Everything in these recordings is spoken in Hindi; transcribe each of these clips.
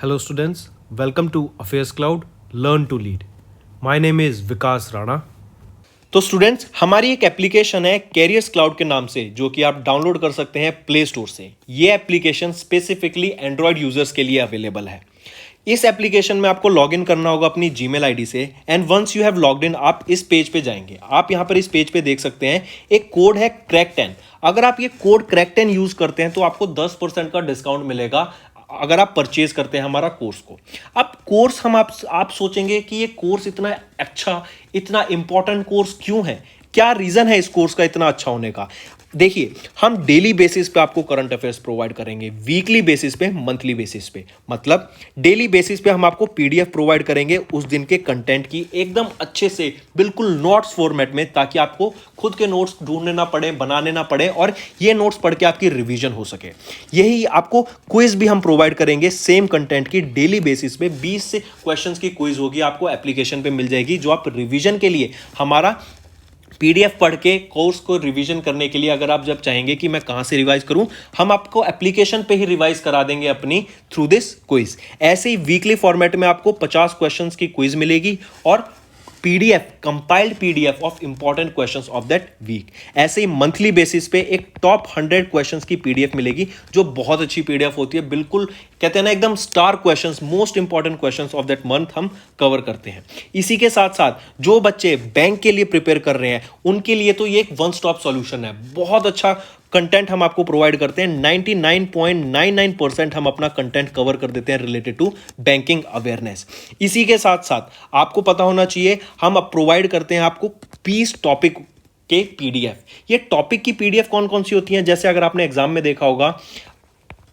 Hello students, welcome to Affairs Cloud, Learn to Lead. My name is Vikas Rana. तो स्टूडेंट्स हमारी एक एप्लीकेशन है कैरियर्स क्लाउड के नाम से जो कि आप डाउनलोड कर सकते हैं प्ले स्टोर से। ये एप्लीकेशन स्पेसिफिकली एंड्रॉयड यूजर्स के लिए अवेलेबल है। इस एप्लीकेशन में आपको लॉगिन करना होगा अपनी जीमेल आईडी से and once you have logged in आप इस पेज पे जाएंगे। आप यहाँ पर इस पेज पे देख सकते हैं एक कोड है क्रैक10। अगर आप ये कोड क्रैक10 यूज करते हैं तो आपको 10% का डिस्काउंट मिलेगा अगर आप परचेज करते हैं हमारा कोर्स को। अब कोर्स हम आप सोचेंगे कि ये कोर्स इतना अच्छा इतना इंपॉर्टेंट कोर्स क्यों है, क्या रीजन है इस कोर्स का इतना अच्छा होने का। देखिए, हम डेली बेसिस पे आपको करंट अफेयर्स प्रोवाइड करेंगे, वीकली बेसिस पे, मंथली बेसिस पे। मतलब डेली बेसिस पे हम आपको पीडीएफ प्रोवाइड करेंगे उस दिन के कंटेंट की एकदम अच्छे से, बिल्कुल नोट्स फॉर्मेट में, ताकि आपको खुद के नोट्स ढूंढने ना पड़े, बनाने ना पड़े और ये नोट्स पढ़ के आपकी रिवीजन हो सके। यही आपको क्विज भी हम प्रोवाइड करेंगे सेम कंटेंट की डेली बेसिस पे। 20 से क्वेश्चंस की क्विज होगी, आपको एप्लीकेशन पे मिल जाएगी, जो आप रिवीजन के लिए हमारा पीडीएफ पढ़ के कोर्स को रिवीजन करने के लिए, अगर आप जब चाहेंगे कि मैं कहां से रिवाइज करूं, हम आपको एप्लीकेशन पे ही रिवाइज करा देंगे अपनी थ्रू दिस क्विज। ऐसे ही वीकली फॉर्मेट में आपको 50 क्वेश्चंस की क्विज मिलेगी और PDF, compiled PDF of important questions of that week. ऐसे ही मंथली बेसिस पे एक टॉप 100 क्वेश्चंस की पीडीएफ मिलेगी, जो बहुत अच्छी पीडीएफ होती है। बिल्कुल कहते हैं ना, एकदम star questions, most important questions of that month हम कवर करते हैं। इसी के साथ साथ जो बच्चे बैंक के लिए प्रिपेयर कर रहे हैं उनके लिए तो ये एक वन स्टॉप सॉल्यूशन है। बहुत अच्छा कंटेंट हम आपको प्रोवाइड करते हैं। 99.99% हम अपना कंटेंट कवर कर देते हैं रिलेटेड टू बैंकिंग अवेयरनेस। इसी के साथ साथ आपको पता होना चाहिए, हम अब प्रोवाइड करते हैं आपको 20 टॉपिक के पीडीएफ। ये टॉपिक की पीडीएफ कौन कौन सी होती हैं, जैसे अगर आपने एग्जाम में देखा होगा,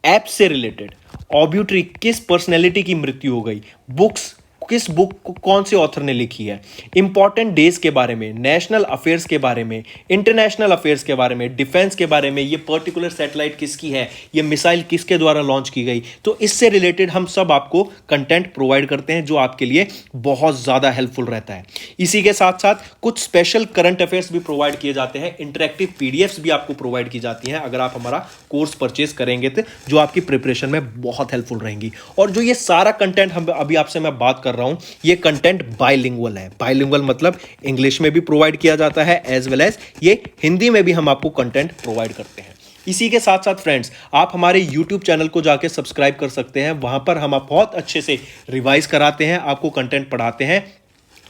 ऐप से रिलेटेड, ऑब्यूट्री, किस पर्सनैलिटी की मृत्यु हो गई, बुक्स, किस बुक को कौन से ऑथर ने लिखी है, इंपॉर्टेंट डेज के बारे में, नेशनल अफेयर्स के बारे में, इंटरनेशनल अफेयर्स के बारे में, डिफेंस के बारे में, ये पर्टिकुलर सैटेलाइट किसकी है, ये मिसाइल किसके द्वारा लॉन्च की गई। तो इससे रिलेटेड हम सब आपको कंटेंट प्रोवाइड करते हैं, जो आपके लिए बहुत ज़्यादा हेल्पफुल रहता है। इसी के साथ साथ कुछ स्पेशल करंट अफेयर्स भी प्रोवाइड किए जाते हैं, इंटरेक्टिव पीडीएफ्स भी आपको प्रोवाइड की जाती हैं अगर आप हमारा कोर्स परचेज करेंगे तो, जो आपकी प्रिपरेशन में बहुत हेल्पफुल रहेंगी। और जो ये सारा कंटेंट हम अभी आपसे मैं बात कर रहा हूं, ये कंटेंट बाइलिंगुअल है। बाइलिंगुअल मतलब इंग्लिश में भी प्रोवाइड किया जाता है एज वेल एज ये हिंदी में भी हम आपको कंटेंट प्रोवाइड करते हैं। इसी के साथ साथ फ्रेंड्स, आप हमारे यूट्यूब चैनल को जाके सब्सक्राइब कर सकते हैं। वहां पर हम आप बहुत अच्छे से रिवाइज कराते हैं, आपको कंटेंट पढ़ाते हैं।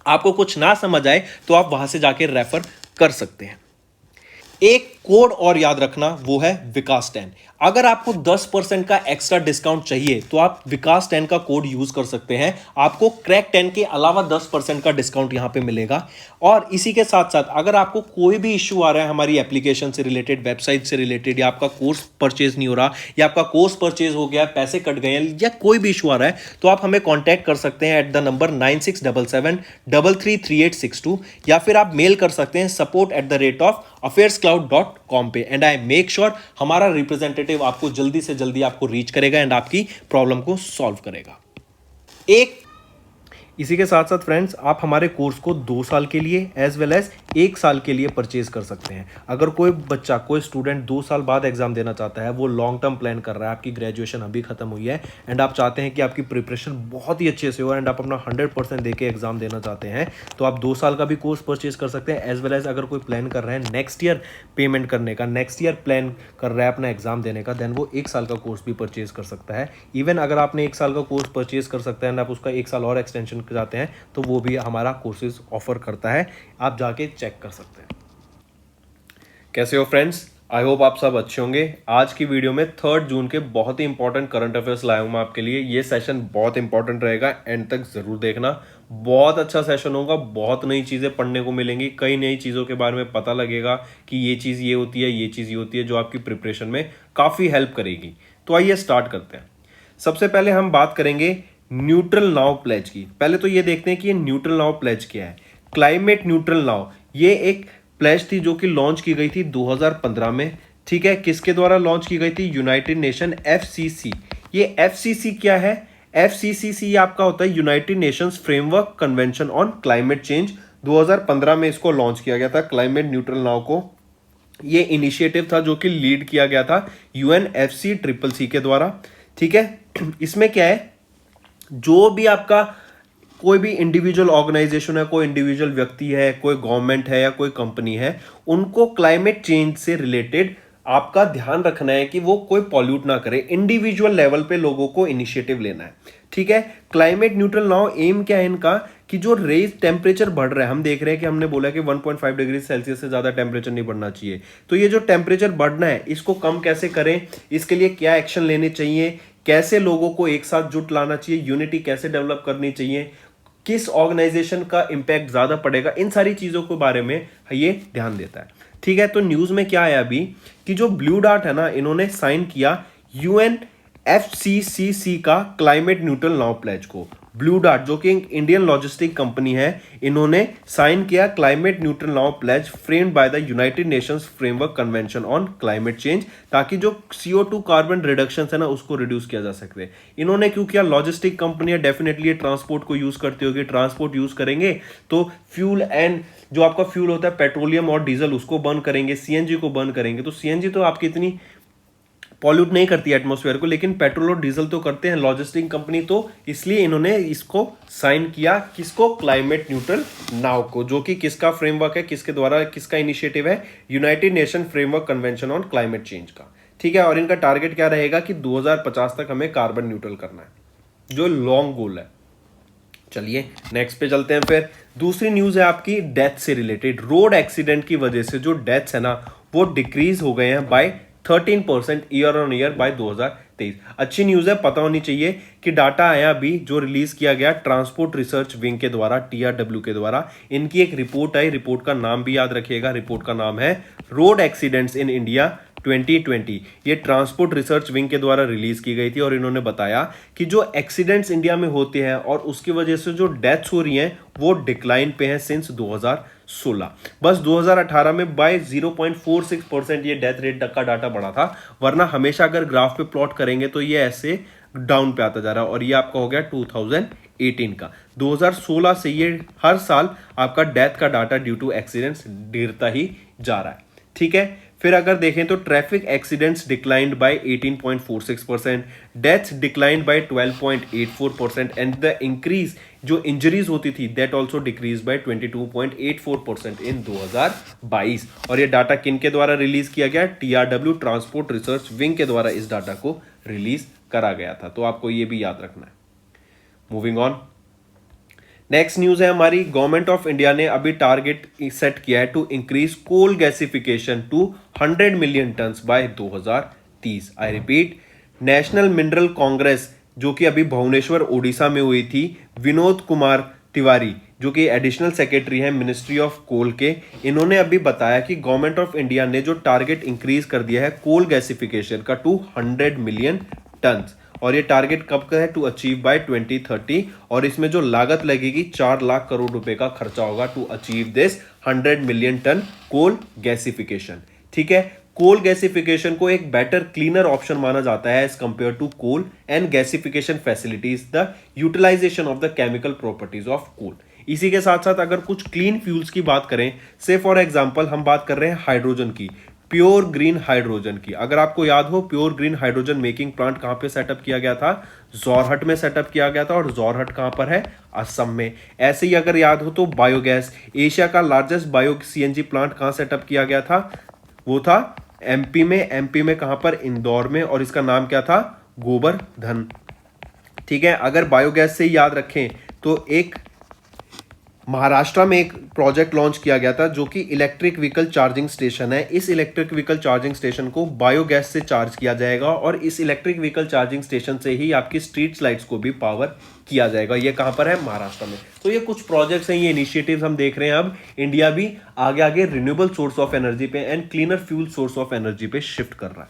आपको कुछ ना समझ आए तो आप वहां से जाके रेफर कर सकते हैं। एक कोड और याद रखना, वो है विकास10। अगर आपको 10% का एक्स्ट्रा डिस्काउंट चाहिए तो आप विकास10 का कोड यूज कर सकते हैं। आपको क्रैक10 के अलावा 10% का डिस्काउंट यहां पे मिलेगा। और इसी के साथ साथ अगर आपको कोई भी इश्यू आ रहा है हमारी एप्लीकेशन से रिलेटेड, वेबसाइट से रिलेटेड, या आपका कोर्स परचेज नहीं हो रहा, या आपका कोर्स परचेज हो गया, पैसे कट गए हैं, या कोई भी इशू आ रहा है, तो आप हमें कॉन्टैक्ट कर सकते हैं एट द नंबर 9677333862, या फिर आप मेल कर सकते हैं support@affairscloud.com पे। एंड आई मेक श्योर हमारा रिप्रेजेंटेटिव आपको जल्दी से जल्दी आपको रीच करेगा एंड आपकी प्रॉब्लम को सॉल्व करेगा। इसी के साथ साथ फ्रेंड्स, आप हमारे कोर्स को 2 साल के लिए एज वेल एज 1 साल के लिए परचेज कर सकते हैं। अगर कोई बच्चा, कोई स्टूडेंट 2 साल बाद एग्जाम देना चाहता है, वो लॉन्ग टर्म प्लान कर रहा है, आपकी ग्रेजुएशन अभी खत्म हुई है एंड आप चाहते हैं कि आपकी प्रिपरेशन बहुत ही अच्छे से हो एंड आप अपना 100% दे के एग्जाम देना चाहते हैं, तो आप 2 साल का भी कोर्स परचेज कर सकते हैं। एज वेल एज अगर कोई प्लान कर रहा है नेक्स्ट ईयर पेमेंट करने का, नेक्स्ट ईयर प्लान कर रहा है अपना एग्जाम देने का, देन वो 1 साल का कोर्स भी परचेज कर सकता है। इवन अगर आपने 1 साल का कोर्स परचेज कर सकता है एंड आप उसका 1 साल और एक्सटेंशन चाहते हैं, तो वो भी हमारा कोर्सेज ऑफर करता है। आप जाके चेक कर सकते हैं। कैसे हो फ्रेंड्स? आई होप आप सब अच्छे होंगे। आज की वीडियो में 3 जून के बहुत ही इंपॉर्टेंट करंट अफेयर्स लाया हूं मैं आपके लिए। ये सेशन बहुत इंपॉर्टेंट रहेगा, एंड तक जरूर देखना। बहुत अच्छा सेशन होगा, बहुत नई चीजें पढ़ने को मिलेंगी, कई नई चीजों के बारे में पता लगेगा कि ये चीज ये होती है, ये चीज ये होती है, जो आपकी प्रिपरेशन में काफी हेल्प करेगी। तो आइए स्टार्ट करते हैं। सबसे पहले हम बात करेंगे न्यूट्रल नाउ प्लेज की। पहले तो ये देखते हैं कि ये न्यूट्रल नाउ प्लेज क्या है। क्लाइमेट न्यूट्रल नाउ, ये एक प्लेज थी जो कि लॉन्च की गई थी 2015 में। ठीक है, किसके द्वारा लॉन्च की गई थी? United nation, FCC. ये एफसीसी क्या है? एफसीसी आपका होता है United Nations Framework Convention on Climate change. 2015 में इसको लॉन्च किया गया था, क्लाइमेट न्यूट्रल नाउ को। ये इनिशिएटिव था जो कि लीड किया गया था यूएनएफसीसीसी के द्वारा। ठीक है, इसमें क्या है, जो भी आपका कोई भी इंडिविजुअल ऑर्गेनाइजेशन है, कोई इंडिविजुअल व्यक्ति है, कोई गवर्नमेंट है या कोई कंपनी है, उनको क्लाइमेट चेंज से रिलेटेड आपका ध्यान रखना है कि वो कोई पॉल्यूट ना करे। इंडिविजुअल लेवल पे लोगों को इनिशिएटिव लेना है, ठीक है। क्लाइमेट न्यूट्रल नाउ एम क्या है इनका कि जो रेज टेम्परेचर बढ़ रहा है, हम देख रहे हैं कि हमने बोला कि 1.5 डिग्री सेल्सियस से ज्यादा टेम्परेचर नहीं बढ़ना चाहिए। तो ये जो टेम्परेचर बढ़ना है इसको कम कैसे करें, इसके लिए क्या एक्शन लेने चाहिए, कैसे लोगों को एक साथ जुट लाना चाहिए, यूनिटी कैसे डेवलप करनी चाहिए, किस ऑर्गेनाइजेशन का इंपैक्ट ज्यादा पड़ेगा, इन सारी चीजों के बारे में ये ध्यान देता है, ठीक है। तो न्यूज में क्या आया अभी कि जो ब्लू डार्ट है ना, इन्होंने साइन किया UNFCCC का क्लाइमेट न्यूट्रल नाउ प्लेज को। ब्लू डार्ट जो कि एक इंडियन लॉजिस्टिक कंपनी है, इन्होंने साइन किया climate neutral now pledge framed by the United Nations Framework Convention on Climate Change, ताकि जो CO2 कार्बन रिडक्शन है ना उसको रिड्यूस किया जा सके। इन्होंने क्यों किया, लॉजिस्टिक कंपनी है, डेफिनेटली ट्रांसपोर्ट को यूज करती होगी, ट्रांसपोर्ट यूज करेंगे तो फ्यूल एंड जो आपका फ्यूल होता है पेट्रोलियम और डीजल उसको बर्न करेंगे, CNG को बर्न करेंगे। तो CNG तो आपकी इतनी पॉल्यूट नहीं करती एटमॉस्फेयर को, लेकिन पेट्रोल और डीजल तो करते हैं लॉजिस्टिक कंपनी, तो इसलिए इन्होंने इसको साइन किया, किसको, क्लाइमेट न्यूट्रल नाउ को, जो कि किसका फ्रेमवर्क है, किसके द्वारा, किसका इनिशिएटिव है, United nation framework Convention on Climate change का, ठीक है। और इनका टारगेट क्या रहेगा कि 2050 तक हमें कार्बन न्यूट्रल करना है, जो लॉन्ग गोल है। चलिए नेक्स्ट पे चलते हैं। फिर दूसरी न्यूज है आपकी डेथ से रिलेटेड। रोड एक्सीडेंट की वजह से जो डेथ्स है ना वो डिक्रीज हो गए हैं by 13% year on year by 2023। अच्छी न्यूज है, पता होनी चाहिए कि डाटा आया अभी जो रिलीज किया गया ट्रांसपोर्ट रिसर्च विंग के द्वारा, TRW के द्वारा। इनकी एक रिपोर्ट आई, रिपोर्ट का नाम भी याद रखिएगा, रिपोर्ट का नाम है रोड एक्सीडेंट्स इन इंडिया 2020। ये ट्रांसपोर्ट रिसर्च विंग के द्वारा रिलीज की गई थी और इन्होंने बताया कि जो एक्सीडेंट्स इंडिया में होते हैं और उसकी वजह से जो डेथ्स हो रही हैं वो डिक्लाइन पे हैं सिंस 2016। बस 2018 में बाय 0.46% ये डेथ रेट का डाटा बढ़ा था, वरना हमेशा अगर ग्राफ पे प्लॉट करेंगे तो ये ऐसे डाउन पे आता जा रहा है। और ये आपका हो गया 2018 का। 2016 से ये हर साल आपका डेथ का डाटा ड्यू टू एक्सीडेंट्स गिरता ही जा रहा है, ठीक है। फिर अगर देखें तो traffic accidents declined bye 18.46%, deaths declined bye 12.84% and the increase जो इंजरीज होती थी दैट आल्सो डिक्रीज बाय 22.84% इन 2022। और ये डाटा किन के द्वारा रिलीज किया गया, TRW ट्रांसपोर्ट रिसर्च विंग के द्वारा इस डाटा को रिलीज करा गया था। तो आपको ये भी याद रखना है। मूविंग ऑन, नेक्स्ट न्यूज है हमारी, गवर्नमेंट ऑफ इंडिया ने अभी टारगेट सेट किया है to increase coal gasification to 100 million tons by 2030। I repeat, National Mineral Congress जो कि अभी भुवनेश्वर ओडिशा में हुई थी, विनोद कुमार तिवारी जो कि एडिशनल सेक्रेटरी है मिनिस्ट्री ऑफ कोल के, इन्होंने अभी बताया कि गवर्नमेंट ऑफ इंडिया ने जो टारगेट इंक्रीज कर दिया है कोल गैसिफिकेशन का टू 100 मिलियन टन्स, और ये टारगेट कब का है, टू अचीव बाय 2030। और इसमें जो लागत लगेगी 4 लाख करोड़ रुपए का खर्चा होगा to achieve this 100 million ton coal gasification, ठीक है। कोल गैसिफिकेशन को एक बेटर क्लीनर ऑप्शन माना जाता है as compare to coal and gasification facilities the utilization of the chemical properties of coal. इसी के साथ साथ अगर कुछ क्लीन फ्यूल्स की बात करें, से फॉर एग्जांपल हम बात कर रहे हैं हाइड्रोजन की, प्योर ग्रीन हाइड्रोजन की। अगर आपको याद हो pure green hydrogen making plant कहां पे सेटअप किया गया था, जोरहट में सेटअप किया गया था, और जोरहट कहां पर है, असम में। ऐसे ही अगर याद हो तो बायोगैस, एशिया का लार्जेस्ट बायो CNG प्लांट कहां सेटअप किया गया था, वो था MP में। MP में कहां पर, इंदौर में, और इसका नाम क्या था, गोवर्धन, ठीक है। अगर बायोगैस से याद रखें तो एक महाराष्ट्र में एक प्रोजेक्ट लॉन्च किया गया था जो कि इलेक्ट्रिक व्हीकल चार्जिंग स्टेशन है। इस इलेक्ट्रिक व्हीकल चार्जिंग स्टेशन को बायोगैस से चार्ज किया जाएगा और इस इलेक्ट्रिक व्हीकल चार्जिंग स्टेशन से ही आपकी स्ट्रीट लाइट्स को भी पावर किया जाएगा। ये कहां पर है, महाराष्ट्र में। तो ये कुछ प्रोजेक्ट्स हैं, ये इनिशिएटिव्स हम देख रहे हैं। अब इंडिया भी आगे आगे रिन्यूएबल सोर्स ऑफ एनर्जी पे and cleaner fuel source of energy पे शिफ्ट कर रहा है।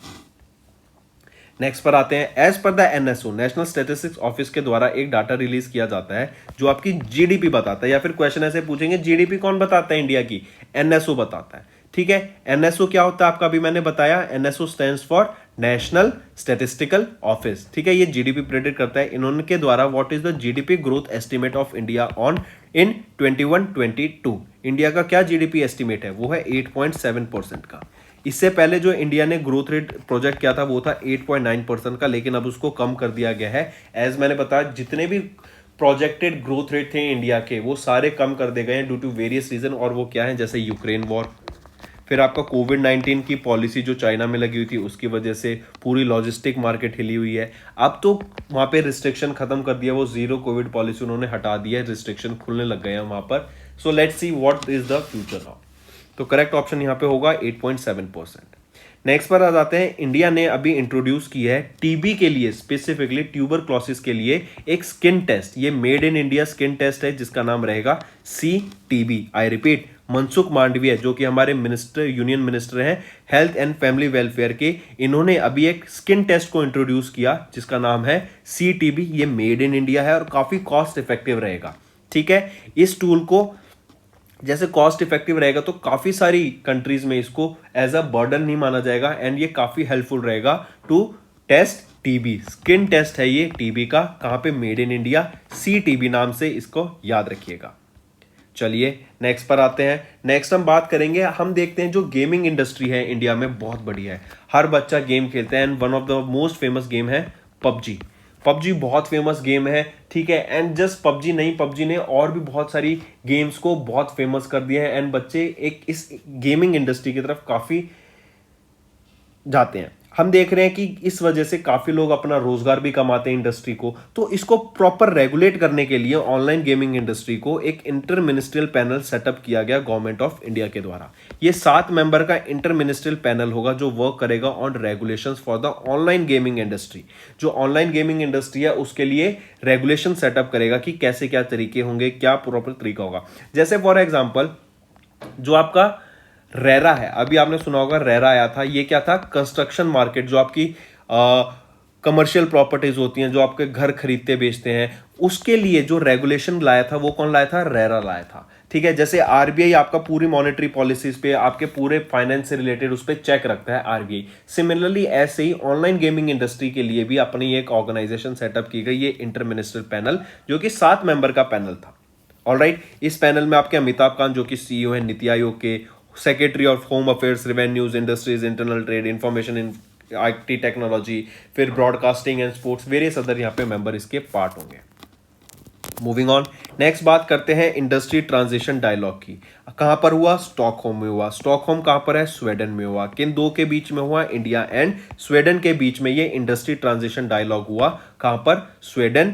नेक्स्ट पर आते हैं। As per the NSO, National Statistics Office के द्वारा एक डाटा रिलीज किया जाता है जो आपकी GDP बताता है, या फिर क्वेश्चन ऐसे पूछेंगे GDP कौन बताता है इंडिया की, NSO बताता है, ठीक है। NSO क्या होता है आपका, अभी मैंने बताया, NSO stands for national Statistical office, ठीक है। ये GDP प्रेडिक्ट करता है। इन्होंने के द्वारा what is the GDP growth estimate of India on in 21-22, India का क्या GDP एस्टिमेट है, वो है 8.7% का। इससे पहले जो इंडिया ने ग्रोथ रेट प्रोजेक्ट किया था वो था 8.9% का, लेकिन अब उसको कम कर दिया गया है। एज मैंने बताया, जितने भी प्रोजेक्टेड ग्रोथ रेट थे इंडिया के वो सारे कम कर दिए गए हैं ड्यू टू वेरियस रीजन। और वो क्या है, जैसे यूक्रेन वॉर, फिर आपका कोविड-19 की पॉलिसी जो चाइना में लगी हुई थी उसकी वजह से पूरी लॉजिस्टिक मार्केट हिली हुई है। अब तो वहाँ पे रिस्ट्रिक्शन खत्म कर दिया, वो जीरो कोविड पॉलिसी उन्होंने हटा दिया है, रिस्ट्रिक्शन खुलने लग गए हैं वहाँ पर। So let's see what is the future now. तो करेक्ट ऑप्शन यहाँ पे होगा 8.7%। नेक्स्ट पर आ जाते हैं, इंडिया ने अभी इंट्रोड्यूस की है टीबी के लिए, स्पेसिफिकली ट्यूबरक्लोसिस के लिए एक स्किन टेस्ट। ये made in India skin test है जिसका नाम रहेगा CTB। I repeat, Mansukh Mandaviya जो कि हमारे मिनिस्टर, यूनियन मिनिस्टर हैं हेल्थ एंड फैमिली वेलफेयर के, इन्होंने अभी एक स्किन टेस्ट को इंट्रोड्यूस किया जिसका नाम है CTB। ये मेड इन इंडिया है और काफी कॉस्ट इफेक्टिव रहेगा। ठीक है, इस टूल को जैसे कॉस्ट इफेक्टिव रहेगा तो काफी सारी कंट्रीज में इसको एज अ बर्डन नहीं माना जाएगा एंड ये काफी हेल्पफुल रहेगा to test TB. Skin test है ये टीबी का, कहां पे, मेड इन इंडिया, CTB नाम से इसको याद रखिएगा। चलिए नेक्स्ट पर आते हैं। नेक्स्ट हम बात करेंगे, हम देखते हैं जो गेमिंग इंडस्ट्री है इंडिया में बहुत बड़ी है, हर बच्चा गेम खेलता है and one of the most famous game है पबजी। पबजी बहुत फेमस गेम है, ठीक है, एंड जस्ट पबजी नहीं, पबजी ने और भी बहुत सारी गेम्स को बहुत फेमस कर दिया है एंड बच्चे एक इस गेमिंग इंडस्ट्री की तरफ काफी जाते हैं। हम देख रहे हैं कि इस वजह से काफी लोग अपना रोजगार भी कमाते हैं इंडस्ट्री को। तो इसको प्रॉपर रेगुलेट करने के लिए ऑनलाइन गेमिंग इंडस्ट्री को एक इंटर मिनिस्ट्रियल पैनल सेटअप किया गया गवर्नमेंट ऑफ इंडिया के द्वारा। ये 7 मेंबर का इंटर मिनिस्ट्रियल पैनल होगा जो वर्क करेगा on regulations for the online gaming industry. जो ऑनलाइन गेमिंग इंडस्ट्री है उसके लिए रेगुलेशन सेटअप करेगा कि कैसे क्या तरीके होंगे, क्या प्रॉपर तरीका होगा। जैसे फॉर एग्जाम्पल जो आपका रेरा है, अभी आपने सुना होगा रेरा आया था, ये क्या था, कंस्ट्रक्शन मार्केट, जो आपकी कमर्शियल प्रॉपर्टीज होती हैं, जो आपके घर खरीदते बेचते हैं, उसके लिए जो रेगुलेशन लाया था वो कौन लाया था, रेरा लाया था। ठीक है, जैसे RBI आपका पूरी मॉनेटरी पॉलिसीज पे, आपके पूरे फाइनेंस से रिलेटेड उस पर चेक रखता है RBI। सिमिलरली ऐसे ही ऑनलाइन गेमिंग इंडस्ट्री के लिए भी अपनी एक ऑर्गेनाइजेशन सेटअप की गई, ये इंटर मिनिस्ट्रियल पैनल, जो कि 7 मेंबर का पैनल था। ऑलराइट, इस पैनल में आपके अमिताभ कांत जो कि CEO है नीति आयोग के, secretary of home affairs, revenues, industries, internal trade, information in IT technology, फिर broadcasting and sports, various other यहाँ पे मेंबर इसके पार्ट होंगे। मूविंग ऑन, नेक्स्ट बात करते हैं इंडस्ट्री ट्रांजिशन डायलॉग की। कहां पर हुआ, स्टॉकहोम में हुआ। स्टॉकहोम कहां पर है, स्वीडन में हुआ। किन दो के बीच में हुआ, इंडिया एंड स्वीडन के बीच में ये इंडस्ट्री ट्रांजिशन डायलॉग हुआ। कहां पर, स्वीडन,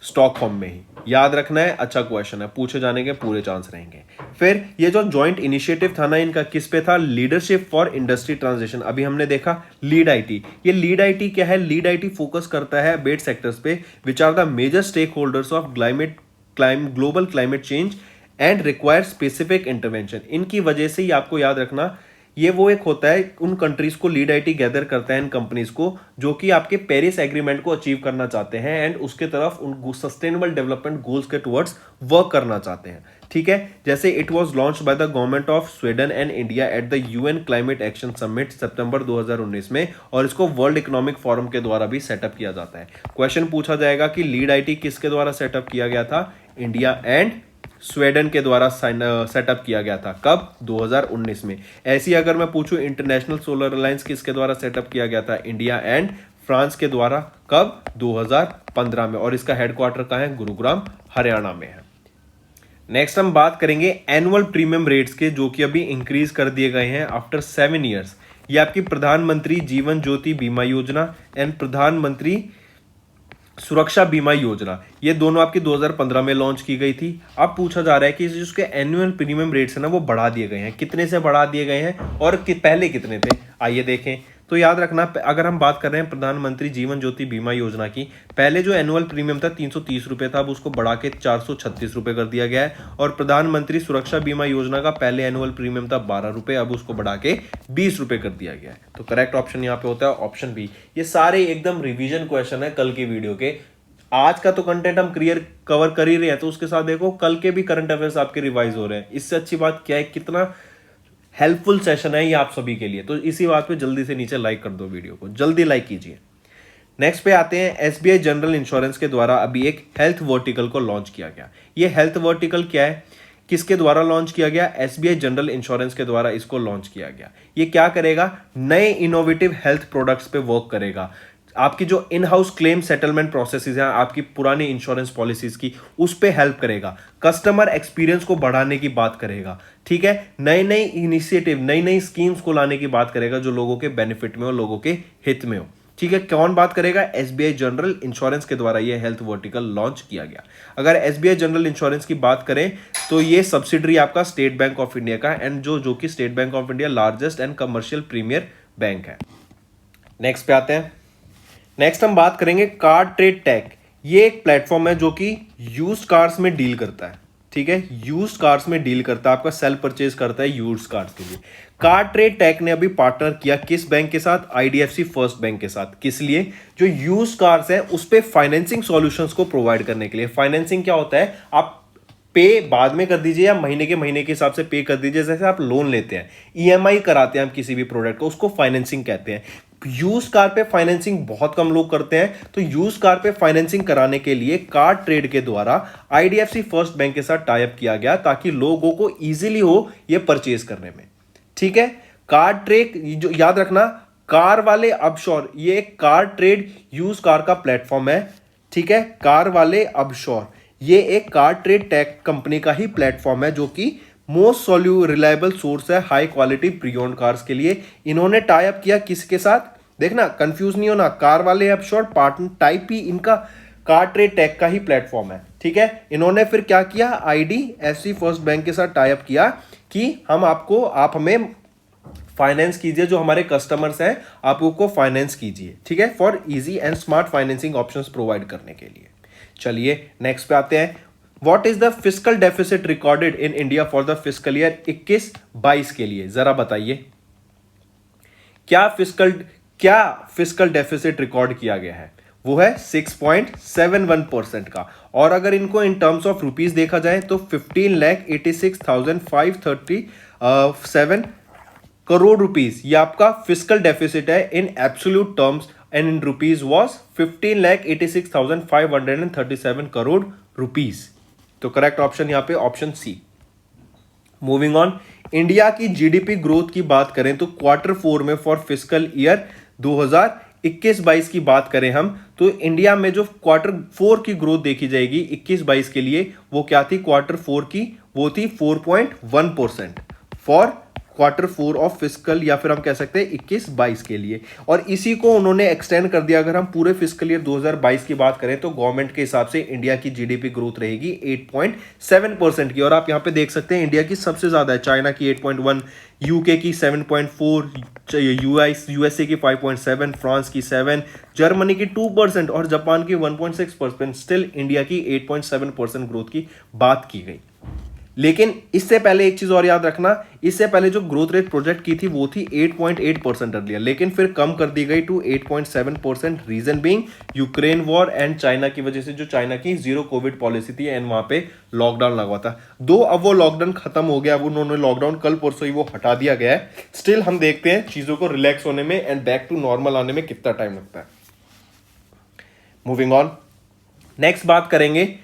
स्टॉकहोम में ही। याद रखना है, अच्छा क्वेश्चन है, पूछे जाने के पूरे चांस रहेंगे। फिर ये जो जॉइंट इनिशिएटिव था ना इनका, किस पे था, लीडरशिप फॉर इंडस्ट्री ट्रांजिशन। अभी हमने देखा लीड IT। ये लीड IT क्या है, लीड IT फोकस करता है 8 सेक्टर्स पे which are the major stake holders of global climate change and require specific intervention. इनकी वजह से ही आपको याद रखना, ये वो एक होता है, उन कंट्रीज को लीड IT गैदर करता है, इन कंपनीज को जो कि आपके पेरिस एग्रीमेंट को अचीव करना चाहते हैं एंड उसके तरफ उन सस्टेनेबल डेवलपमेंट गोल्स के टुवर्ड्स वर्क करना चाहते हैं। ठीक है, जैसे it was launched by the government of Sweden and India at the UN climate action summit सितंबर 2019 में, और इसको वर्ल्ड इकोनॉमिक फोरम के द्वारा भी सेटअप किया जाता है। क्वेश्चन पूछा जाएगा कि लीड IT किसके द्वारा सेटअप किया गया था, इंडिया एंड स्वीडन के द्वारा सेटअप किया गया था। कब, 2019 में। ऐसी अगर मैं पूछूं इंटरनेशनल सोलर अलायंस किसके द्वारा सेटअप किया गया था, इंडिया एंड फ्रांस के द्वारा। कब, 2015 में। और इसका हेडक्वार्टर कहां है, गुरुग्राम, हरियाणा में है। नेक्स्ट हम बात करेंगे एनुअल प्रीमियम रेट्स के, जो कि अभी इंक्रीज कर दिए गए हैं आफ्टर 7 ईयर्स। ये आपकी प्रधानमंत्री जीवन ज्योति बीमा योजना एंड प्रधानमंत्री सुरक्षा बीमा योजना, ये दोनों आपकी 2015 में लॉन्च की गई थी। अब पूछा जा रहा है कि जिसके एनुअल प्रीमियम रेट्स है ना वो बढ़ा दिए गए हैं। कितने से बढ़ा दिए गए हैं और पहले कितने थे, आइए देखें। तो याद रखना, अगर हम बात कर रहे हैं प्रधानमंत्री जीवन ज्योति बीमा योजना की, पहले जो एनुअल प्रीमियम था 330 रुपये था, अब उसको बढ़ा के 436 रुपये कर दिया गया है। और प्रधानमंत्री सुरक्षा बीमा योजना का पहले एनुअल प्रीमियम था 12 रुपये, अब उसको बढ़ा के 20 रुपये कर दिया गया है। तो करेक्ट ऑप्शन यहाँ पे होता है ऑप्शन बी। ये सारे एकदम रिवीजन क्वेश्चन है कल की वीडियो के। आज का तो कंटेंट हम क्लियर कवर कर ही रहे हैं, तो उसके साथ देखो कल के भी करंट अफेयर्स आपके रिवाइज हो रहे हैं। इससे अच्छी बात क्या है, कितना हेल्पफुल सेशन है ये आप सभी के लिए। तो इसी बात पे जल्दी से नीचे लाइक कर दो, वीडियो को जल्दी लाइक कीजिए। नेक्स्ट पे आते हैं, SBI जनरल इंश्योरेंस के द्वारा अभी एक हेल्थ वर्टिकल को लॉन्च किया गया। ये हेल्थ वर्टिकल क्या है, किसके द्वारा लॉन्च किया गया? एसबीआई जनरल इंश्योरेंस के द्वारा इसको लॉन्च किया गया। ये क्या करेगा? नए इनोवेटिव हेल्थ प्रोडक्ट्स पे वर्क करेगा। आपकी जो in house claim settlement processes हैं, आपकी पुरानी इंश्योरेंस पॉलिसीज की, उस पे हेल्प करेगा। कस्टमर एक्सपीरियंस को बढ़ाने की बात करेगा। ठीक है, नई नई इनिशिएटिव, नई नई स्कीम्स को लाने की बात करेगा जो लोगों के बेनिफिट में हो, लोगों के हित में हो। ठीक है, कौन बात करेगा? एसबीआई जनरल इंश्योरेंस के द्वारा ये हेल्थ वर्टिकल लॉन्च किया गया। अगर एसबीआई जनरल इंश्योरेंस की बात करें तो ये सब्सिडरी आपका स्टेट बैंक ऑफ इंडिया का, एंड जो कि State Bank of India largest and commercial premier bank है। नेक्स्ट पे आते हैं। नेक्स्ट हम बात करेंगे कार ट्रेड टेक। ये एक प्लेटफॉर्म है जो कि यूज्ड कार्स में डील करता है। ठीक है, यूज्ड कार्स में डील करता है, आपका सेल परचेज करता है यूज्ड कार्स के लिए। कार ट्रेड टेक ने अभी पार्टनर किया किस बैंक के साथ? आईडीएफसी फर्स्ट बैंक के साथ। किस लिए? जो यूज्ड कार्स है उस पे फाइनेंसिंग सॉल्यूशंस को प्रोवाइड करने के लिए। फाइनेंसिंग क्या होता है? आप पे बाद में कर दीजिए या महीने के हिसाब से पे कर दीजिए। जैसे आप लोन लेते हैं, ईएमआई कराते हैं हम किसी भी प्रोडक्ट को, उसको फाइनेंसिंग कहते हैं। यूज कार पे फाइनेंसिंग बहुत कम लोग करते हैं, तो यूज कार पे फाइनेंसिंग कराने के लिए कार ट्रेड के द्वारा आईडीएफसी फर्स्ट बैंक के साथ टाई अप किया गया ताकि लोगों को इजीली हो ये परचेज करने में। ठीक है, कार ट्रेड जो याद रखना, कार वाले अपशोर, ये एक कार ट्रेड यूज कार का प्लेटफॉर्म है। ठीक है, कार वाले अपशोर ये एक कार ट्रेड टेक कंपनी का ही प्लेटफॉर्म है जो कि मोस्ट रिलायबल सोर्स है high quality pre owned cars के लिए। इन्होंने टाई अप किया किसके साथ? देखना, कंफ्यूज नहीं होना, कार वाले अपशोर पार्टनर टाइप ही इनका कार ट्रेड टेक का ही प्लेटफॉर्म है। ठीक है, इन्होंने फिर क्या किया? आईडीएफसी फर्स्ट बैंक के साथ टाई अप किया कि आप हमें फाइनेंस कीजिए, जो हमारे कस्टमर्स हैं आप उनको फाइनेंस कीजिए। ठीक है, for easy and smart financing options provide करने के लिए। चलिए नेक्स्ट पे आते हैं। What is the fiscal deficit recorded in India for the fiscal year 21-22 के लिए? जरा बताइए, क्या फिस्कल डेफिसिट रिकॉर्ड किया गया है? वो है 6.71% का। और अगर इनको इन टर्म्स ऑफ रुपीज देखा जाए तो 15,86,537 करोड़ रुपीज ये आपका फिस्कल डेफिसिट है in absolute terms, and in rupees was 15,86,537 crore rupees. तो करेक्ट ऑप्शन यहां पे option C. Moving on, India की जीडीपी ग्रोथ की बात करें तो Q4 में फॉर फिस्कल ईयर 2021-22 की बात करें हम, तो इंडिया में जो Q4 की ग्रोथ देखी जाएगी 21-22 के लिए, वो क्या थी? Q4 की वो थी 4.1% फॉर Q4 ऑफ फिस्कल, या फिर हम कह सकते हैं 21-22 के लिए। और इसी को उन्होंने एक्सटेंड कर दिया। अगर हम पूरे फिस्कल ईयर 2022 की बात करें तो गवर्नमेंट के हिसाब से इंडिया की जीडीपी ग्रोथ रहेगी 8.7% की। और आप यहां पे देख सकते हैं इंडिया की सबसे ज्यादा है, चाइना की 8.1, यूके की 7.4, यूएसए की 5.7, फ्रांस की 7, जर्मनी की 2% और जापान की 1.6%। स्टिल इंडिया की 8.7% ग्रोथ की बात की गई। लेकिन इससे पहले एक चीज और याद रखना, इससे पहले जो ग्रोथ रेट प्रोजेक्ट की थी वो थी 8.8% अर्लियर, लेकिन फिर कम कर दी गई to 8.7%। Reason being Ukraine war and China की वजह से, जो चाइना की जीरो कोविड पॉलिसी थी एंड वहां पे लॉकडाउन लगा था। दो अब वो लॉकडाउन खत्म हो गया, अब उन्होंने लॉकडाउन कल परसों ही वो हटा दिया गया है। स्टिल हम देखते हैं चीजों को रिलैक्स होने में एंड बैक टू नॉर्मल आने में कितना टाइम लगता है। मूविंग ऑन, नेक्स्ट बात करेंगे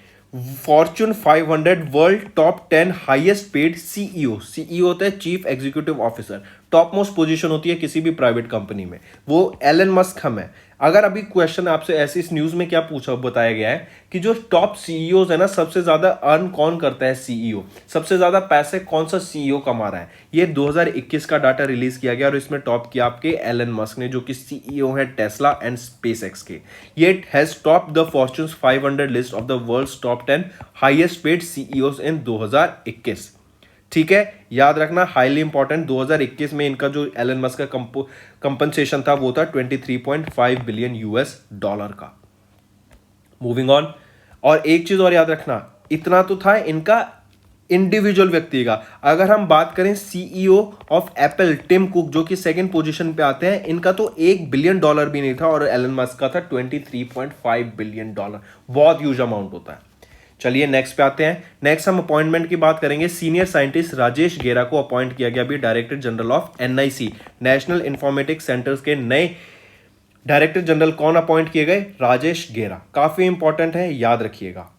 Fortune 500 world top 10 highest paid CEO. CEO होता है chief executive officer, top most position होती है किसी भी प्राइवेट कंपनी में, वो एलन मस्क हम है। अगर अभी क्वेश्चन आपसे ऐसी इस न्यूज में क्या पूछा बताया गया है कि जो टॉप सीईओज है ना, सबसे ज्यादा अर्न कौन करता है? सीईओ। सबसे ज्यादा पैसे कौन सा सीईओ कमा रहा है? ये 2021 का डाटा रिलीज किया गया और इसमें टॉप किया आपके एलन मस्क ने, जो कि सीईओ है टेस्ला एंड स्पेसएक्स के। ये has top the Fortune 500 list of the world's top 10 highest paid CEOs in 2021। ठीक है, याद रखना, हाईली इंपॉर्टेंट। 2021 में इनका जो एलन मस्क का कंपनसेशन था वो था 23.5 बिलियन यूएस डॉलर का। मूविंग ऑन, और एक चीज और याद रखना, इतना तो था इनका इंडिविजुअल व्यक्ति का। अगर हम बात करें CEO of Apple Tim Cook, जो कि सेकंड पोजीशन पे आते हैं, इनका तो $1 बिलियन भी नहीं था और एलन मस्क का था $23.5 बिलियन। बहुत ह्यूज अमाउंट होता है। चलिए नेक्स्ट पे आते हैं। नेक्स्ट हम अपॉइंटमेंट की बात करेंगे। सीनियर साइंटिस्ट राजेश गेरा को अपॉइंट किया गया अभी director general of NIC, national informatics centres के नए डायरेक्टर जनरल कौन अपॉइंट किए गए? राजेश गेरा। काफी इंपॉर्टेंट है, याद रखिएगा।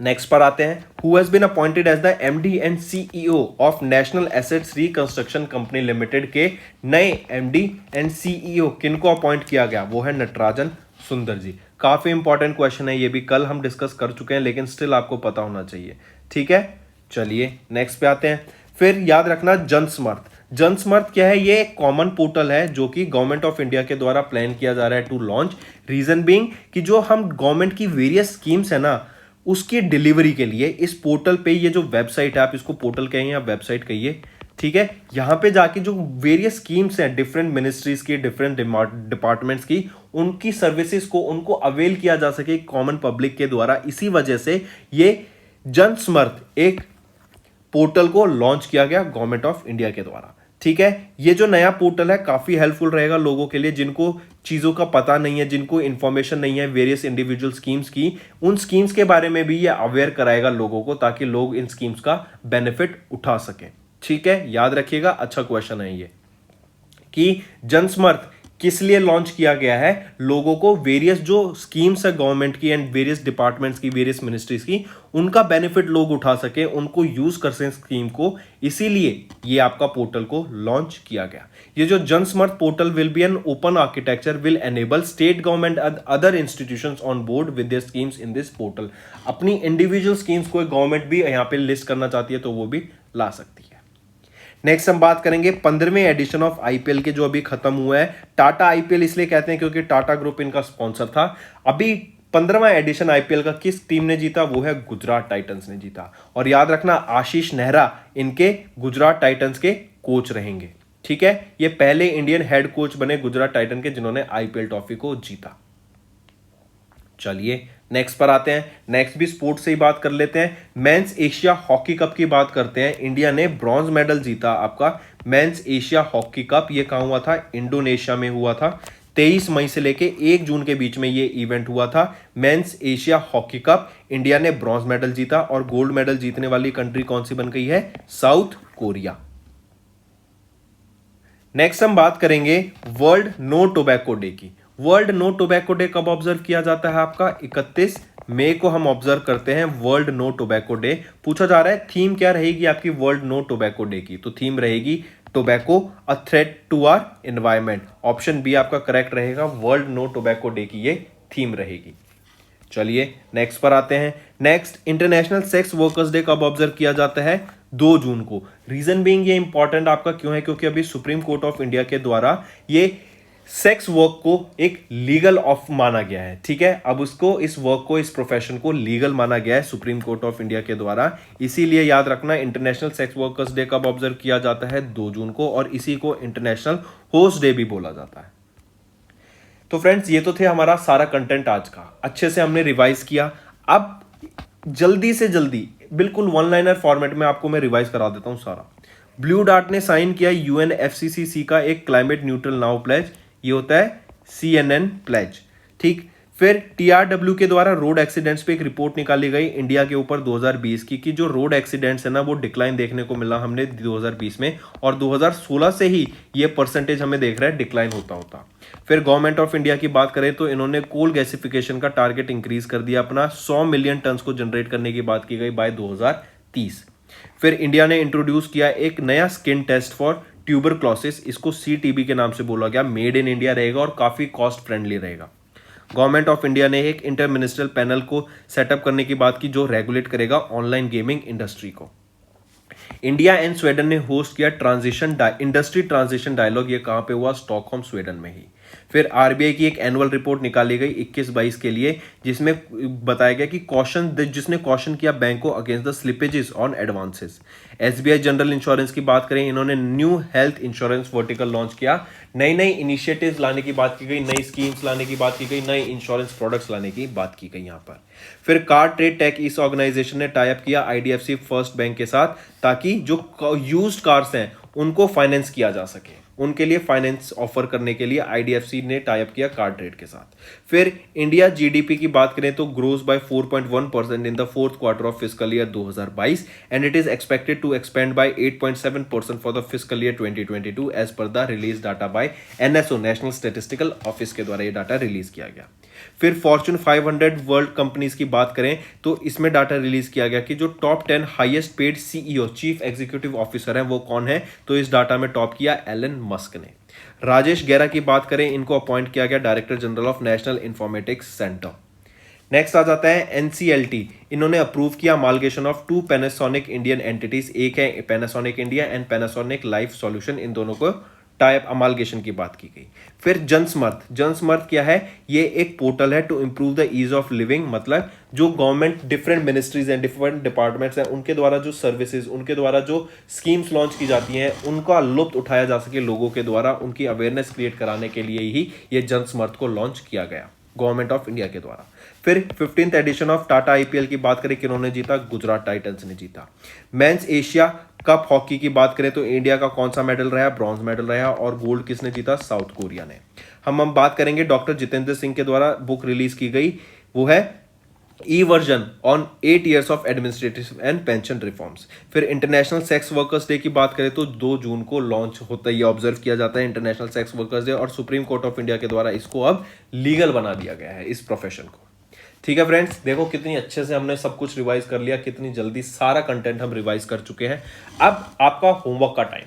नेक्स्ट पर आते हैं, who has been appointed as the MD and CEO of National Assets Reconstruction Company Limited के नए एमडी एंड सीईओ किनको अपॉइंट किया गया? वो है नटराजन सुंदर जी। काफी इंपॉर्टेंट क्वेश्चन है, ये भी कल हम डिस्कस कर चुके हैं, लेकिन स्टिल आपको पता होना चाहिए। ठीक है, चलिए नेक्स्ट पे आते हैं। फिर याद रखना जनस्मर्थ। जनस्मर्थ क्या है? ये एक कॉमन पोर्टल है जो कि गवर्नमेंट ऑफ इंडिया के द्वारा प्लान किया जा रहा है टू लॉन्च। रीजन बीइंग कि जो हम गवर्नमेंट की वेरियस स्कीम्स है ना, उसकी डिलीवरी के लिए इस पोर्टल पे, ये जो वेबसाइट है, आप इसको पोर्टल कहिए या वेबसाइट कहिए, ठीक है, यहां पे जाके जो वेरियस स्कीम्स हैं डिफरेंट मिनिस्ट्रीज की, डिफरेंट डिपार्टमेंट्स की, उनकी सर्विसेज को उनको अवेल किया जा सके कॉमन पब्लिक के द्वारा। इसी वजह से ये जनस्मर्थ एक पोर्टल को लॉन्च किया गया गवर्नमेंट ऑफ इंडिया के द्वारा। ठीक है, ये जो नया पोर्टल है काफी हेल्पफुल रहेगा लोगों के लिए जिनको चीजों का पता नहीं है, जिनको इंफॉर्मेशन नहीं है वेरियस इंडिविजुअल स्कीम्स की। उन स्कीम्स के बारे में भी ये अवेयर कराएगा लोगों को, ताकि लोग इन स्कीम्स का बेनिफिट उठा सकें। ठीक है, याद रखिएगा, अच्छा क्वेश्चन है ये कि जनस्मर्थ किस लिए लॉन्च किया गया है? लोगों को वेरियस जो स्कीम्स है गवर्नमेंट की एंड वेरियस डिपार्टमेंट्स की, वेरियस मिनिस्ट्रीज की, उनका बेनिफिट लोग उठा सके, उनको यूज कर सकें स्कीम को, इसीलिए ये आपका पोर्टल को लॉन्च किया गया। ये जो Jansamarth portal will be an open architecture, will enable state government and other institutions on board with their schemes in this portal. अपनी इंडिविजुअल स्कीम्स को गवर्नमेंट भी यहाँ पे लिस्ट करना चाहती है तो वो भी ला सकती है। नेक्स्ट हम बात करेंगे 15वें एडिशन ऑफ आईपीएल के, जो अभी खत्म हुआ है। टाटा आईपीएल इसलिए कहते हैं क्योंकि टाटा ग्रुप इनका स्पॉन्सर था। अभी 15वां एडिशन आईपीएल का किस टीम ने जीता? वो है गुजरात टाइटंस ने जीता। और याद रखना, आशीष नेहरा इनके गुजरात टाइटंस के कोच रहेंगे। ठीक है, ये पहले इंडियन हेड कोच बने गुजरात टाइटन के जिन्होंने आईपीएल ट्रॉफी को जीता। चलिए नेक्स्ट पर आते हैं। नेक्स्ट भी स्पोर्ट्स से ही बात कर लेते हैं। मेंस एशिया हॉकी कप की बात करते हैं। इंडिया ने ब्रॉन्ज मेडल जीता आपका मेंस एशिया हॉकी कप। ये कहां हुआ था? इंडोनेशिया में हुआ था। 23 मई से लेके 1 जून के बीच में ये इवेंट हुआ था, men's Asia hockey cup. India ने ब्रॉन्ज मेडल जीता और गोल्ड मेडल जीतने वाली कंट्री कौन सी बन गई है? South Korea. नेक्स्ट हम बात करेंगे वर्ल्ड नो टोबैको डे की। वर्ल्ड नो टोबैको डे कब ऑब्जर्व किया जाता है? आपका 31 मई को हम ऑब्जर्व करते हैं वर्ल्ड नो टोबैको डे। पूछा जा रहा है थीम क्या रहेगी आपकी वर्ल्ड नो टोबैको डे की? तो थीम रहेगी tobacco a threat to our environment. Option B आपका करेक्ट रहेगा, वर्ल्ड नो टोबैको डे की ये थीम रहेगी। चलिए नेक्स्ट पर आते हैं। Next, International sex workers Day कब ऑब्जर्व किया जाता है? 2 जून को। रीजन बीइंग ये इंपॉर्टेंट आपका क्यों है? क्योंकि अभी सुप्रीम कोर्ट ऑफ इंडिया के द्वारा ये सेक्स वर्क को एक लीगल ऑफ माना गया है। ठीक है, अब उसको, इस वर्क को, इस प्रोफेशन को लीगल माना गया है सुप्रीम कोर्ट ऑफ इंडिया के द्वारा। इसीलिए याद रखना, इंटरनेशनल सेक्स वर्कर्स डे कब ऑब्जर्व किया जाता है? 2 जून को। और इसी को इंटरनेशनल होस्ट डे भी बोला जाता है। तो फ्रेंड्स, ये तो थे हमारा सारा कंटेंट आज का। अच्छे से हमने रिवाइज किया। अब जल्दी से जल्दी बिल्कुल वन लाइनर फॉर्मेट में आपको मैं रिवाइज करा देता हूं सारा। ब्लू डार्ट ने साइन किया यूएनएफसीसीसी का एक क्लाइमेट न्यूट्रल नाउ प्लेज, ये होता है CNN प्लेज। ठीक, फिर टीआरडब्ल्यू के द्वारा रोड एक्सीडेंट्स पे एक रिपोर्ट निकाली गई इंडिया के ऊपर 2020 की, कि जो रोड एक्सीडेंट्स है ना वो डिक्लाइन देखने को मिला हमने 2020 में, और 2016 से ही ये परसेंटेज हमें देख रहा है डिक्लाइन होता होता। फिर गवर्नमेंट ऑफ इंडिया की बात करें तो इन्होंने कोल गैसिफिकेशन का टारगेट इंक्रीज कर दिया अपना, 100 मिलियन टन को जनरेट करने की बात की गई बाय 2030। फिर इंडिया ने इंट्रोड्यूस किया एक नया स्किन टेस्ट फॉर ट्यूबरक्लोसिस, इसको CTB के नाम से बोला गया। मेड इन इंडिया रहेगा और काफी कॉस्ट फ्रेंडली रहेगा। गवर्नमेंट ऑफ इंडिया ने एक इंटर मिनिस्ट्रियल पैनल को सेटअप करने की बात की जो रेगुलेट करेगा ऑनलाइन गेमिंग इंडस्ट्री को। इंडिया एंड स्वीडन ने होस्ट किया इंडस्ट्री ट्रांजिशन डायलॉग। ये कहां पे हुआ? स्टॉकहोम स्वीडन में ही। फिर आरबीआई की एक एनुअल रिपोर्ट निकाली गई 21-22 के लिए, जिसमें बताया गया कि जिसने कॉशन किया बैंक को against the slippages on advances. SBI general insurance की बात करें, इन्होंने new health insurance vertical launch किया। नई नई इनिशिएटिव्स लाने की बात की गई, नई स्कीम्स लाने की बात की गई, नई इंश्योरेंस प्रोडक्ट्स लाने की बात की गई यहाँ पर। फिर कार ट्रेड टेक इस ऑर्गेनाइजेशन ने टाई अप किया IDFC फर्स्ट बैंक के साथ, ताकि जो यूज्ड कार्स हैं उनको फाइनेंस किया जा सके। उनके लिए फाइनेंस ऑफर करने के लिए IDFC ने टाई अप किया कार ट्रेड के साथ। फिर इंडिया GDP की बात करें तो grows by 4.1% in the fourth quarter of fiscal year 2022 and it is expected to expand by 8.7% for the fiscal year 2022 as per the release data by NSO National Statistical Office के द्वारा ये डाटा रिलीज किया गया। फिर फॉर्च्यून 500 वर्ल्ड कंपनीज की बात करें तो इसमें डाटा रिलीज किया गया कि जो top 10 highest paid CEO chief executive officer हैं वो कौन है, तो इस डाटा में टॉप किया एलन मस्क ने। राजेश गेरा की बात करें, इनको अपॉइंट किया गया director general of national informatics centre. Next आ जाता है एनसीएलटी, इन्होंने अप्रूव किया amalgamation of 2 Panasonic Indian entities, एक है Panasonic India and Panasonic life solution, इन दोनों को टाइप अमालगेशन की बात की गई। फिर जनस्मर्थ क्या है, ये एक पोर्टल है to improve the ease of living, मतलब जो government different ministries and different departments हैं उनके द्वारा जो सर्विसेज, उनके द्वारा जो स्कीम्स लॉन्च की जाती हैं उनका लुत्फ उठाया जा सके लोगों के द्वारा, उनकी अवेयरनेस क्रिएट कराने के लिए ही ये जनस्मर्थ को लॉन्च किया गया गवर्नमेंट ऑफ इंडिया के द्वारा। फिर 15th addition of Tata IPL की बात करें, किन्होंने जीता, गुजरात टाइटंस ने जीता। मेंस एशिया कप हॉकी की बात करें तो इंडिया का कौन सा मेडल रहा, ब्रॉन्ज मेडल रहा, और गोल्ड किसने जीता, साउथ कोरिया ने। हम बात करेंगे डॉक्टर जितेंद्र सिंह के द्वारा बुक रिलीज की गई, वो है e version on 8 years of administrative and pension reforms. फिर इंटरनेशनल सेक्स वर्कर्स डे की बात करें तो 2 जून को लॉन्च होता है, ये ऑब्जर्व किया जाता है इंटरनेशनल सेक्स वर्कर्स डे, और सुप्रीम कोर्ट ऑफ इंडिया के द्वारा इसको अब लीगल बना दिया गया है इस प्रोफेशन को। ठीक है फ्रेंड्स, देखो कितनी अच्छे से हमने सब कुछ रिवाइज कर लिया, कितनी जल्दी सारा कंटेंट हम रिवाइज कर चुके हैं। अब आपका होमवर्क का टाइम,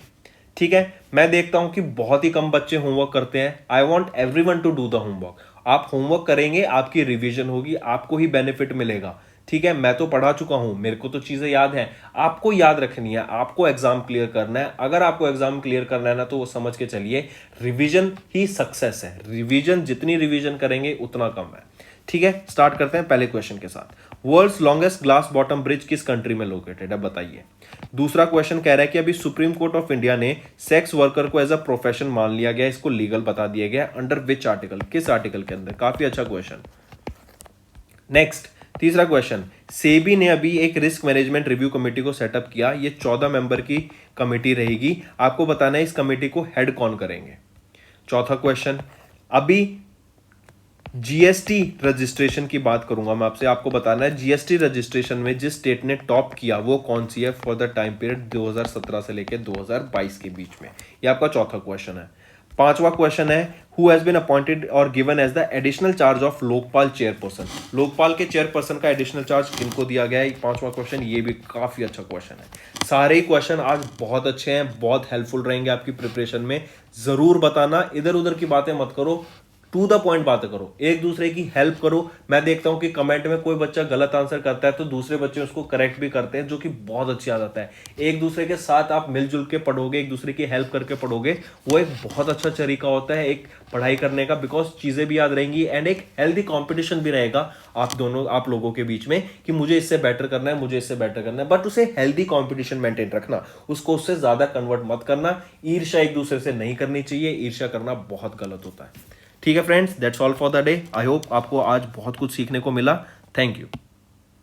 ठीक है। मैं देखता हूं कि बहुत ही कम बच्चे होमवर्क करते हैं। I want everyone to do the homework. आप होमवर्क करेंगे, आपकी रिवीजन होगी, आपको ही बेनिफिट मिलेगा, ठीक है। मैं तो पढ़ा चुका हूं, मेरे को तो चीजें याद हैं, आपको याद रखनी है, आपको एग्जाम क्लियर करना है। अगर आपको एग्जाम क्लियर करना है ना, तो वो समझ के चलिए रिवीजन ही सक्सेस है। रिवीजन जितनी रिवीजन करेंगे उतना कम है, ठीक है। स्टार्ट करते हैं पहले क्वेश्चन के साथ। World's longest glass bottom bridge किस कंट्री में लोकेटेड है, बताइए। दूसरा क्वेश्चन कह रहा है कि अभी सुप्रीम कोर्ट ऑफ इंडिया ने सेक्स वर्कर को एज अ प्रोफेशन मान लिया गया, इसको लीगल बता दिया गया, अंडर विच आर्टिकल, किस आर्टिकल के अंदर। काफी अच्छा क्वेश्चन। नेक्स्ट तीसरा क्वेश्चन, सेबी ने अभी एक रिस्क मैनेजमेंट रिव्यू कमेटी को सेटअप किया, ये 14 मेंबर की कमेटी रहेगी, आपको बताना है इस कमेटी को हेड कौन करेंगे। चौथा क्वेश्चन, अभी जीएसटी रजिस्ट्रेशन की बात करूंगा मैं आपसे, आपको बताना है जीएसटी रजिस्ट्रेशन में जिस स्टेट ने टॉप किया वो कौन सी है फॉर द टाइम पीरियड 2017 से लेकर 2022 के बीच में। ये आपका चौथा क्वेश्चन है। पांचवा क्वेश्चन है, हु हैज बीन अपॉइंटेड और given as the additional charge of Lokpal chairperson. Lokpal के चेयरपर्सन का एडिशनल चार्ज किनको दिया गया है, पांचवा क्वेश्चन। ये भी काफी अच्छा क्वेश्चन है। सारे ही क्वेश्चन आज बहुत अच्छे हैं, बहुत हेल्पफुल रहेंगे आपकी प्रिपरेशन में। जरूर बताना, इधर उधर की बातें मत करो, टू द पॉइंट बातें करो, एक दूसरे की हेल्प करो। मैं देखता हूं कि कमेंट में कोई बच्चा गलत आंसर करता है तो दूसरे बच्चे उसको करेक्ट भी करते हैं, जो कि बहुत अच्छी आदत है। एक दूसरे के साथ आप मिलजुल के पढ़ोगे, एक दूसरे की हेल्प करके पढ़ोगे, वो एक बहुत अच्छा तरीका होता है एक पढ़ाई करने का, बिकॉज चीजें भी याद रहेंगी एंड एक हेल्दी कॉम्पिटिशन भी रहेगा आप लोगों के बीच में कि मुझे इससे बेटर करना है, मुझे इससे बेटर करना है, बट उसे हेल्दी कॉम्पिटिशन मेंटेन रखना, उसको उससे ज्यादा कन्वर्ट मत करना। ईर्ष्या एक दूसरे से नहीं करनी चाहिए, ईर्ष्या करना बहुत गलत होता है। ठीक है friends, that's all for the day. I hope आपको आज बहुत कुछ सीखने को मिला। Thank you.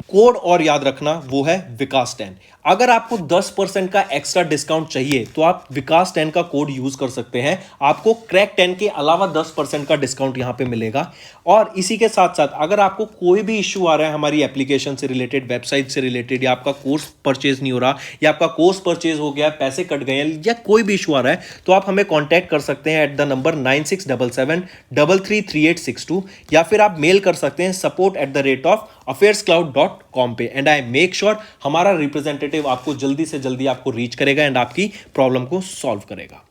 कोड और याद रखना, वो है विकास 10। अगर आपको 10% का एक्स्ट्रा डिस्काउंट चाहिए तो आप विकास 10 का कोड यूज कर सकते हैं, आपको क्रैक 10 के अलावा 10% का डिस्काउंट यहां पे मिलेगा। और इसी के साथ साथ अगर आपको कोई भी इश्यू आ रहा है हमारी एप्लीकेशन से रिलेटेड, वेबसाइट से रिलेटेड, या आपका कोर्स परचेज नहीं हो रहा, या आपका कोर्स परचेज हो गया, पैसे कट गए, या कोई भी इशू आ रहा है, तो आप हमें कॉन्टैक्ट कर सकते हैं एट द नंबर 9677333862, या फिर आप मेल कर सकते हैं support@affairscloud.com पे। एंड आई मेक श्योर हमारा रिप्रेजेंटेटिव आपको जल्दी से जल्दी आपको रीच करेगा एंड आपकी प्रॉब्लम को सॉल्व करेगा।